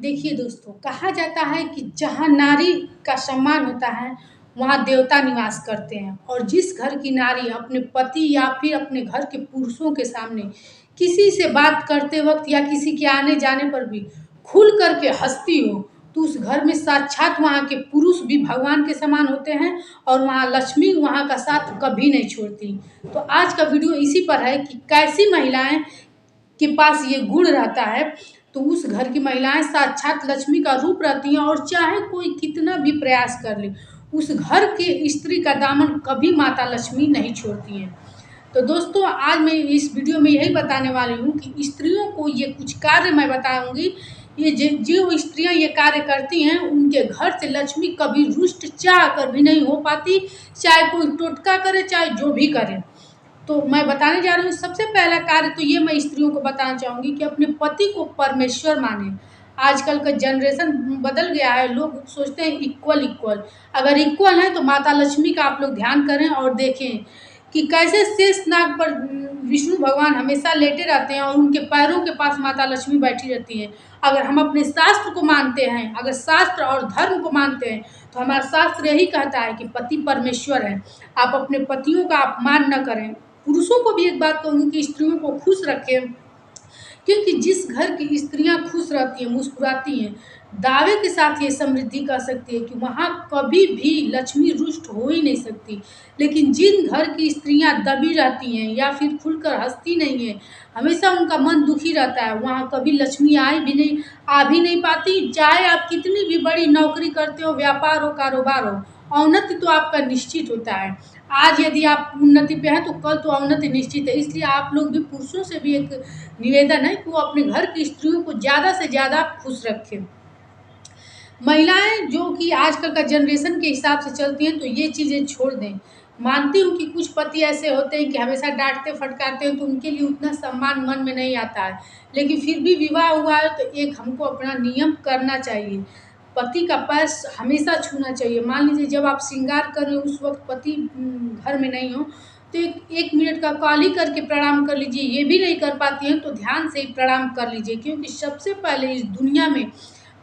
देखिए दोस्तों, कहा जाता है कि जहाँ नारी का सम्मान होता है, वहाँ देवता निवास करते हैं। और जिस घर की नारी अपने पति या फिर अपने घर के पुरुषों के सामने किसी से बात करते वक्त या किसी के आने जाने पर भी खुल कर के हँसती हो, तो उस घर में साक्षात वहाँ के पुरुष भी भगवान के समान होते हैं और वहाँ लक्ष्मी वहाँ का साथ कभी नहीं छोड़ती। तो आज का वीडियो इसी पर है कि कैसी महिलाएं के पास ये गुण रहता है तो उस घर की महिलाएं साक्षात लक्ष्मी का रूप रहती हैं और चाहे कोई कितना भी प्रयास कर ले, उस घर के स्त्री का दामन कभी माता लक्ष्मी नहीं छोड़ती हैं। तो दोस्तों, आज मैं इस वीडियो में यही बताने वाली हूँ कि स्त्रियों को ये कुछ कार्य मैं बताऊंगी। ये जो स्त्रियां ये कार्य करती हैं, उनके घर से लक्ष्मी कभी रुष्ट चाह कर भी नहीं हो पाती, चाहे कोई टोटका करे चाहे जो भी करे। तो मैं बताने जा रही हूँ, सबसे पहला कार्य तो ये मैं स्त्रियों को बताना चाहूँगी कि अपने पति को परमेश्वर माने। आजकल का जनरेशन बदल गया है, लोग सोचते हैं इक्वल इक्वल। अगर इक्वल है तो माता लक्ष्मी का आप लोग ध्यान करें और देखें कि कैसे शेषनाग पर विष्णु भगवान हमेशा लेटे रहते हैं और उनके पैरों के पास माता लक्ष्मी बैठी रहती हैं। अगर हम अपने शास्त्र को मानते हैं, अगर शास्त्र और धर्म को मानते हैं, तो हमारा शास्त्र यही कहता है कि पति परमेश्वर है। आप अपने पतियों का अपमान न करें। पुरुषों को भी एक बात कहूँगी कि स्त्रियों को खुश रखें, क्योंकि जिस घर की स्त्रियां खुश रहती हैं, मुस्कुराती हैं, दावे के साथ ये समृद्धि कर सकती है कि वहाँ कभी भी लक्ष्मी रुष्ट हो ही नहीं सकती। लेकिन जिन घर की स्त्रियां दबी रहती हैं या फिर खुलकर हंसती नहीं हैं, हमेशा उनका मन दुखी रहता है, वहाँ कभी लक्ष्मी आ भी नहीं पाती। चाहे आप कितनी भी बड़ी नौकरी करते हो, व्यापार हो, कारोबार हो, औन्नति तो आपका निश्चित होता है। आज यदि आप उन्नति पे हैं तो कल तो अवनति निश्चित है। इसलिए आप लोग भी, पुरुषों से भी एक निवेदन है कि वो अपने घर की स्त्रियों को ज़्यादा से ज़्यादा खुश रखें। महिलाएं जो कि आजकल का जनरेशन के हिसाब से चलती हैं, तो ये चीज़ें छोड़ दें। मानती हूँ कि कुछ पति ऐसे होते हैं कि हमेशा डांटते फटकारते हैं, तो उनके लिए उतना सम्मान मन में नहीं आता है। लेकिन फिर भी विवाह हुआ है तो एक हमको अपना नियम करना चाहिए, पति का पैर हमेशा छूना चाहिए। मान लीजिए जब आप श्रृंगार कर रहे हो, उस वक्त पति घर में नहीं हो, तो एक मिनट का कॉल ही करके प्रणाम कर लीजिए। ये भी नहीं कर पाती हैं तो ध्यान से ही प्रणाम कर लीजिए, क्योंकि सबसे पहले इस दुनिया में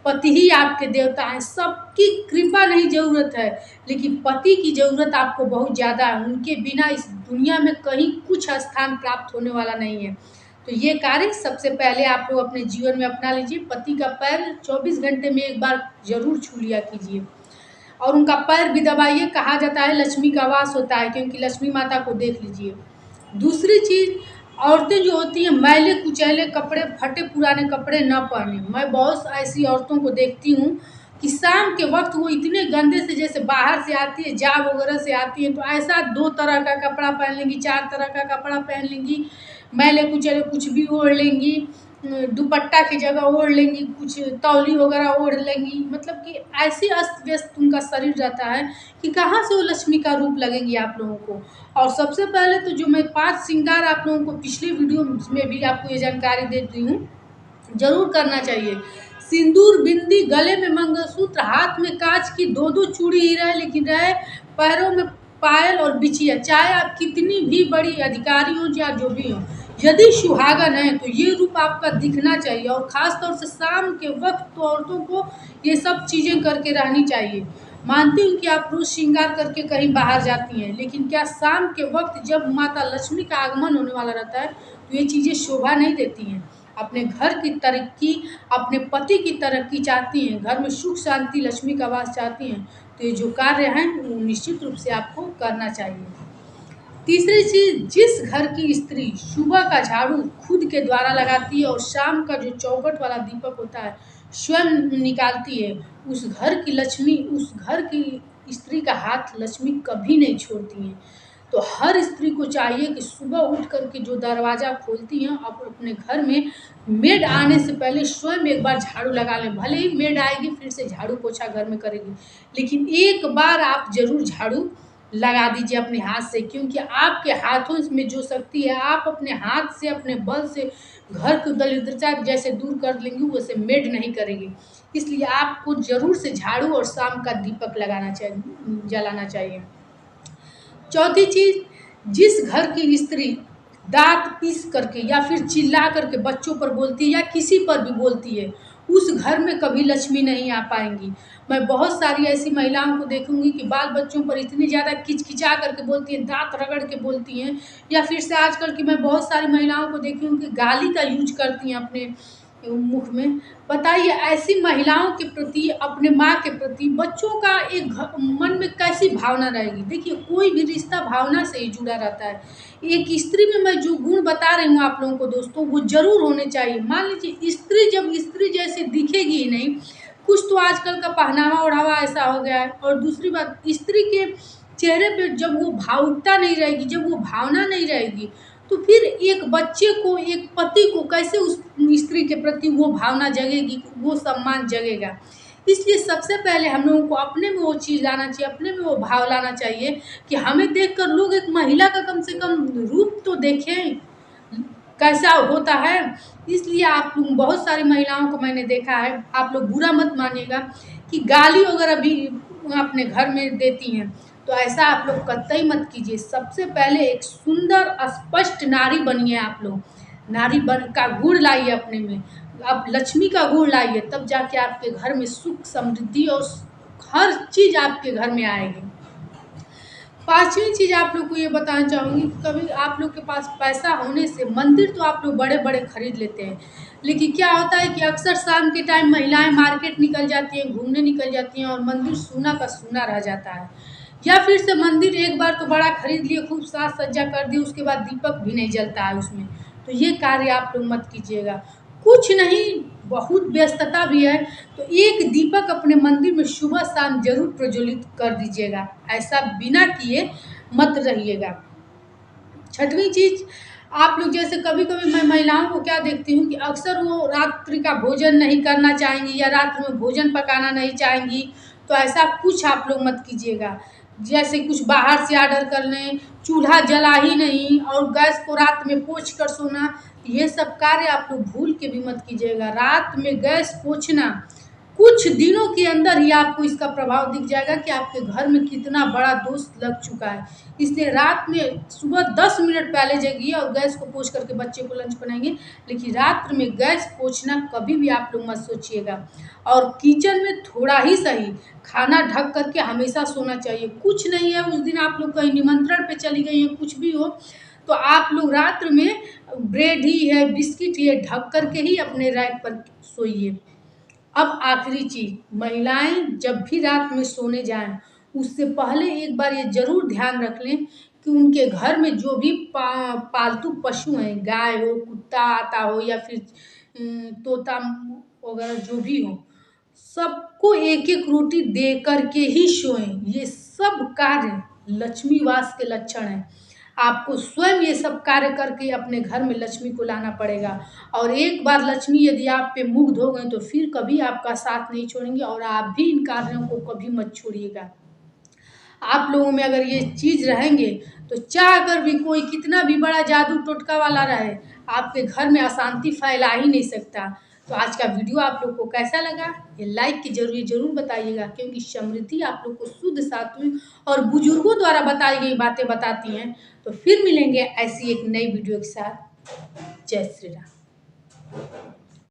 पति ही आपके देवता हैं। सबकी कृपा नहीं ज़रूरत है, लेकिन पति की ज़रूरत आपको बहुत ज़्यादा है। उनके बिना इस दुनिया में कहीं कुछ स्थान प्राप्त होने वाला नहीं है। तो ये कार्य सबसे पहले आप लोग अपने जीवन में अपना लीजिए। पति का पैर 24 घंटे में एक बार जरूर छू लिया कीजिए और उनका पैर भी दबाइए। कहा जाता है लक्ष्मी का वास होता है, क्योंकि लक्ष्मी माता को देख लीजिए। दूसरी चीज़, औरतें जो होती हैं मैले कुचैले कपड़े, फटे पुराने कपड़े न पहने। मैं बहुत ऐसी औरतों को देखती हूँ कि शाम के वक्त वो इतने गंदे से, जैसे बाहर से आती है, जाब वगैरह से आती है, तो ऐसा 2 तरह का कपड़ा पहन लेंगी, 4 तरह का कपड़ा पहन लेंगी, मैले कुचैले कुछ भी ओढ़ लेंगी, दुपट्टा की जगह ओढ़ लेंगी, कुछ तौली वगैरह ओढ़ लेंगी। मतलब कि ऐसी अस्त व्यस्त उनका शरीर रहता है कि कहाँ से वो लक्ष्मी का रूप लगेंगी आप लोगों को। और सबसे पहले तो जो मैं 5 श्रृंगार आप लोगों को पिछले वीडियो में भी आपको ये जानकारी देती हूँ, जरूर करना चाहिए। सिंदूर, बिंदी, गले में मंगलसूत्र, हाथ में कांच की 2-2 चूड़ी ही रहे, लेकिन रहे पैरों में पायल और बिछिया। चाहे आप कितनी भी बड़ी अधिकारी हो या जो भी हो, यदि सुहागन है तो ये रूप आपका दिखना चाहिए। और ख़ास तौर से शाम के वक्त तो औरतों को ये सब चीज़ें करके रहनी चाहिए। मानती हूँ कि आप रोज श्रृंगार करके कहीं बाहर जाती हैं, लेकिन क्या शाम के वक्त जब माता लक्ष्मी का आगमन होने वाला रहता है तो ये चीज़ें शोभा नहीं देती हैं। अपने घर की तरक्की, अपने पति की तरक्की चाहती हैं, घर में सुख शांति लक्ष्मी का वास चाहती हैं, तो ये जो कार्य हैं वो निश्चित रूप से आपको करना चाहिए। तीसरी चीज़, जिस घर की स्त्री सुबह का झाड़ू खुद के द्वारा लगाती है और शाम का जो चौखट वाला दीपक होता है स्वयं निकालती है, उस घर की लक्ष्मी, उस घर की स्त्री का हाथ लक्ष्मी कभी नहीं छोड़ती हैं। तो हर स्त्री को चाहिए कि सुबह उठ कर के जो दरवाज़ा खोलती हैं, आप अपने घर में मेड आने से पहले स्वयं एक बार झाड़ू लगा लें। भले ही मेड आएगी फिर से झाड़ू पोछा घर में करेगी, लेकिन एक बार आप ज़रूर झाड़ू लगा दीजिए अपने हाथ से, क्योंकि आपके हाथों में जो शक्ति है, आप अपने हाथ से, अपने बल से घर की दरिद्रता जैसे दूर कर लेंगी, वैसे मेड नहीं करेगी। इसलिए आपको ज़रूर से झाड़ू और शाम का दीपक लगाना चाहिए, जलाना चाहिए। चौथी चीज़, जिस घर की स्त्री दांत पीस करके या फिर चिल्ला करके बच्चों पर बोलती है या किसी पर भी बोलती है, उस घर में कभी लक्ष्मी नहीं आ पाएंगी। मैं बहुत सारी ऐसी महिलाओं को देखूंगी कि बाल बच्चों पर इतनी ज़्यादा किचकिचा करके बोलती हैं, दांत रगड़ के बोलती हैं, या फिर से आजकल की मैं बहुत सारी महिलाओं को देखी हूँ कि गाली का यूज करती हैं अपने मुख में। बताइए ऐसी महिलाओं के प्रति, अपने माँ के प्रति बच्चों का एक मन में कैसी भावना रहेगी। देखिए कोई भी रिश्ता भावना से ही जुड़ा रहता है। एक स्त्री में मैं जो गुण बता रही हूँ आप लोगों को दोस्तों, वो जरूर होने चाहिए। मान लीजिए स्त्री जब स्त्री जैसे दिखेगी ही नहीं, कुछ तो आजकल का पहनावा ओढ़ावा ऐसा हो गया है। और दूसरी बात, स्त्री के चेहरे पे जब वो भावुकता नहीं रहेगी, जब वो भावना नहीं रहेगी, तो फिर एक बच्चे को, एक पति को कैसे उस स्त्री के प्रति वो भावना जगेगी, वो सम्मान जगेगा। इसलिए सबसे पहले हम लोगों को अपने में वो चीज़ लाना चाहिए, अपने में वो भाव लाना चाहिए कि हमें देखकर लोग एक महिला का कम से कम रूप तो देखें कैसा होता है। इसलिए आप बहुत सारी महिलाओं को मैंने देखा है, आप लोग बुरा मत मानिएगा, कि गाली वगैरह भी अपने घर में देती हैं, तो ऐसा आप लोग कतई मत कीजिए। सबसे पहले एक सुंदर स्पष्ट नारी बनिए आप लोग। नारी बन का गुण लाइए अपने में, आप लक्ष्मी का गुण लाइए, तब जाके आपके घर में सुख समृद्धि और हर चीज़ आपके घर में आएगी। पांचवी चीज़ आप लोग को ये बताना चाहूँगी, कभी आप लोग के पास पैसा होने से मंदिर तो आप लोग बड़े बड़े खरीद लेते हैं, लेकिन क्या होता है कि अक्सर शाम के टाइम महिलाएं मार्केट निकल जाती हैं, घूमने निकल जाती हैं, और मंदिर सूना का सूना रह जाता है। या फिर से मंदिर एक बार तो बड़ा खरीद लिए, खूब साज सज्जा कर दी, उसके बाद दीपक भी नहीं जलता है उसमें। तो ये कार्य आप लोग मत कीजिएगा। कुछ नहीं, बहुत व्यस्तता भी है, तो एक दीपक अपने मंदिर में सुबह शाम जरूर प्रज्वलित कर दीजिएगा, ऐसा बिना किए मत रहिएगा। छठवीं चीज, आप लोग जैसे कभी कभी मैं महिलाओं को क्या देखती हूँ कि अक्सर वो रात्रि का भोजन नहीं करना चाहेंगी, या रात में भोजन पकाना नहीं चाहेंगी, तो ऐसा कुछ आप लोग मत कीजिएगा। जैसे कुछ बाहर से ऑर्डर कर लें, चूल्हा जला ही नहीं, और गैस को रात में पोंछ कर सोना, ये सब कार्य आप लोग भूल के भी मत कीजिएगा। रात में गैस पोंछना, कुछ दिनों के अंदर ही आपको इसका प्रभाव दिख जाएगा कि आपके घर में कितना बड़ा दोष लग चुका है। इसलिए रात में सुबह 10 मिनट पहले जगिए और गैस को पोंछ करके बच्चे को लंच बनाएंगे, लेकिन रात में गैस पोंछना कभी भी आप लोग मत सोचिएगा। और किचन में थोड़ा ही सही खाना ढक करके हमेशा सोना चाहिए। कुछ नहीं है, उस दिन आप लोग कहीं निमंत्रण पे चली गई हैं, कुछ भी हो, तो आप लोग रात्र में ब्रेड ही है, बिस्किट ही है, ढक करके ही अपने रैक पर सोइए। अब आखिरी चीज, महिलाएं जब भी रात में सोने जाएं, उससे पहले एक बार ये जरूर ध्यान रख लें कि उनके घर में जो भी पालतू पशु हैं, गाय हो, कुत्ता आता हो, या फिर तोता वगैरह जो भी हो, सबको एक एक रोटी दे करके ही सोएं। ये सब कार्य लक्ष्मी वास के लक्षण हैं। आपको स्वयं ये सब कार्य करके अपने घर में लक्ष्मी को लाना पड़ेगा। और एक बार लक्ष्मी यदि आप पे मुग्ध हो गए तो फिर कभी आपका साथ नहीं छोड़ेंगे, और आप भी इन कार्यों को कभी मत छोड़िएगा। आप लोगों में अगर ये चीज़ रहेंगे तो चाह कर भी कोई कितना भी बड़ा जादू टोटका वाला रहे, आपके घर में अशांति फैला ही नहीं सकता। तो आज का वीडियो आप लोग को कैसा लगा, ये लाइक के जरिए जरूर बताइएगा, क्योंकि समृद्धि आप लोग को शुद्ध सात्विक और बुजुर्गों द्वारा बताई गई बातें बताती हैं। तो फिर मिलेंगे ऐसी एक नई वीडियो के साथ। जय श्री राम।